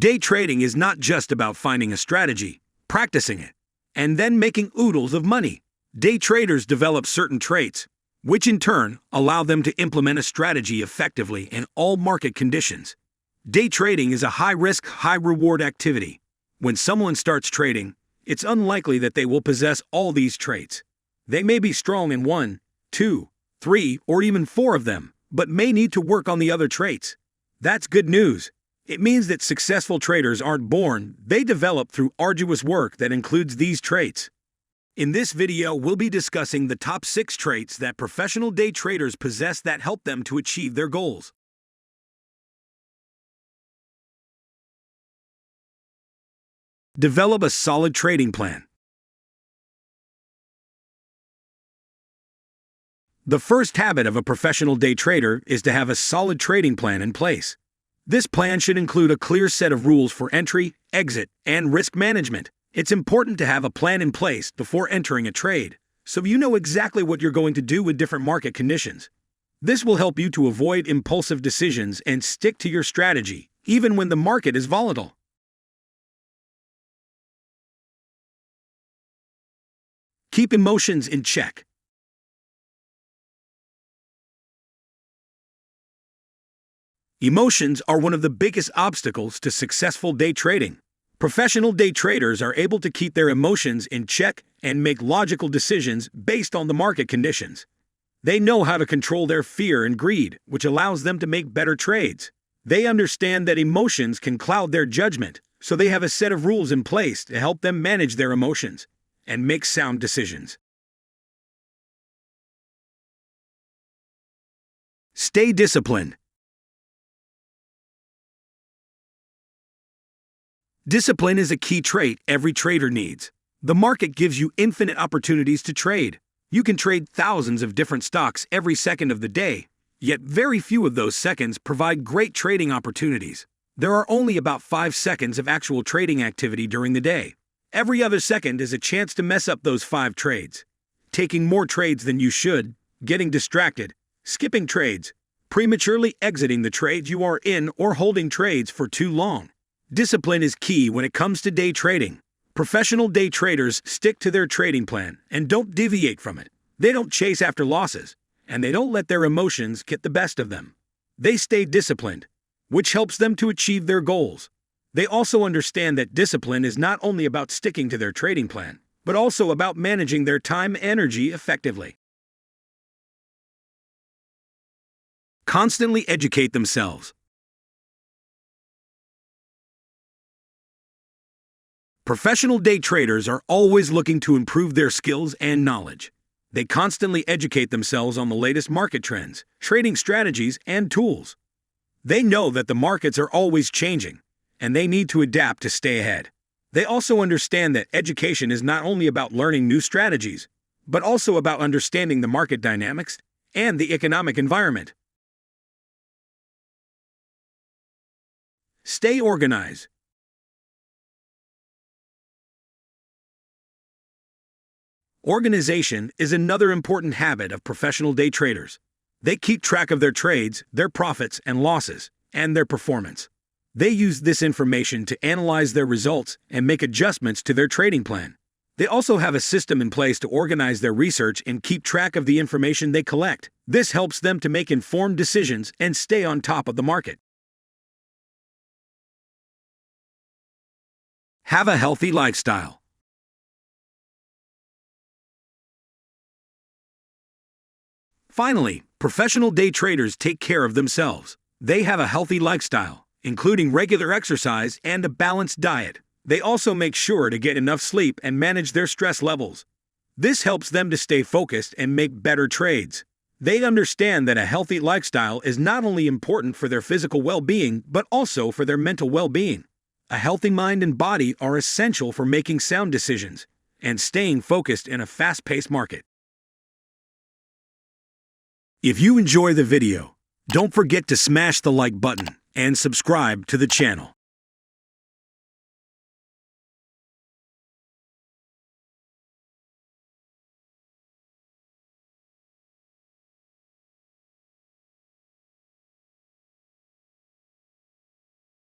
Day trading is not just about finding a strategy, practicing it, and then making oodles of money. Day traders develop certain traits, which in turn allow them to implement a strategy effectively in all market conditions. Day trading is a high-risk, high-reward activity. When someone starts trading, it's unlikely that they will possess all these traits. They may be strong in 1, 2, 3, or even 4 of them, but may need to work on the other traits. That's good news. It means that successful traders aren't born, they develop through arduous work that includes these traits. In this video, we'll be discussing the top 6 traits that professional day traders possess that help them to achieve their goals. Develop a solid trading plan. The first habit of a professional day trader is to have a solid trading plan in place. This plan should include a clear set of rules for entry, exit, and risk management. It's important to have a plan in place before entering a trade, so you know exactly what you're going to do with different market conditions. This will help you to avoid impulsive decisions and stick to your strategy, even when the market is volatile. Keep emotions in check. Emotions are one of the biggest obstacles to successful day trading. Professional day traders are able to keep their emotions in check and make logical decisions based on the market conditions. They know how to control their fear and greed, which allows them to make better trades. They understand that emotions can cloud their judgment, so they have a set of rules in place to help them manage their emotions and make sound decisions. Stay disciplined. Discipline is a key trait every trader needs. The market gives you infinite opportunities to trade. You can trade thousands of different stocks every second of the day, yet very few of those seconds provide great trading opportunities. There are only about 5 seconds of actual trading activity during the day. Every other second is a chance to mess up those 5 trades. Taking more trades than you should, getting distracted, skipping trades, prematurely exiting the trades you are in, or holding trades for too long. Discipline is key when it comes to day trading. Professional day traders stick to their trading plan and don't deviate from it. They don't chase after losses, and they don't let their emotions get the best of them. They stay disciplined, which helps them to achieve their goals. They also understand that discipline is not only about sticking to their trading plan, but also about managing their time and energy effectively. Constantly educate themselves. Professional day traders are always looking to improve their skills and knowledge. They constantly educate themselves on the latest market trends, trading strategies, and tools. They know that the markets are always changing, and they need to adapt to stay ahead. They also understand that education is not only about learning new strategies, but also about understanding the market dynamics and the economic environment. Stay organized. Organization is another important habit of professional day traders. They keep track of their trades, their profits and losses, and their performance. They use this information to analyze their results and make adjustments to their trading plan. They also have a system in place to organize their research and keep track of the information they collect. This helps them to make informed decisions and stay on top of the market. Have a healthy lifestyle. Finally, professional day traders take care of themselves. They have a healthy lifestyle, including regular exercise and a balanced diet. They also make sure to get enough sleep and manage their stress levels. This helps them to stay focused and make better trades. They understand that a healthy lifestyle is not only important for their physical well-being, but also for their mental well-being. A healthy mind and body are essential for making sound decisions and staying focused in a fast-paced market. If you enjoy the video, don't forget to smash the like button and subscribe to the channel.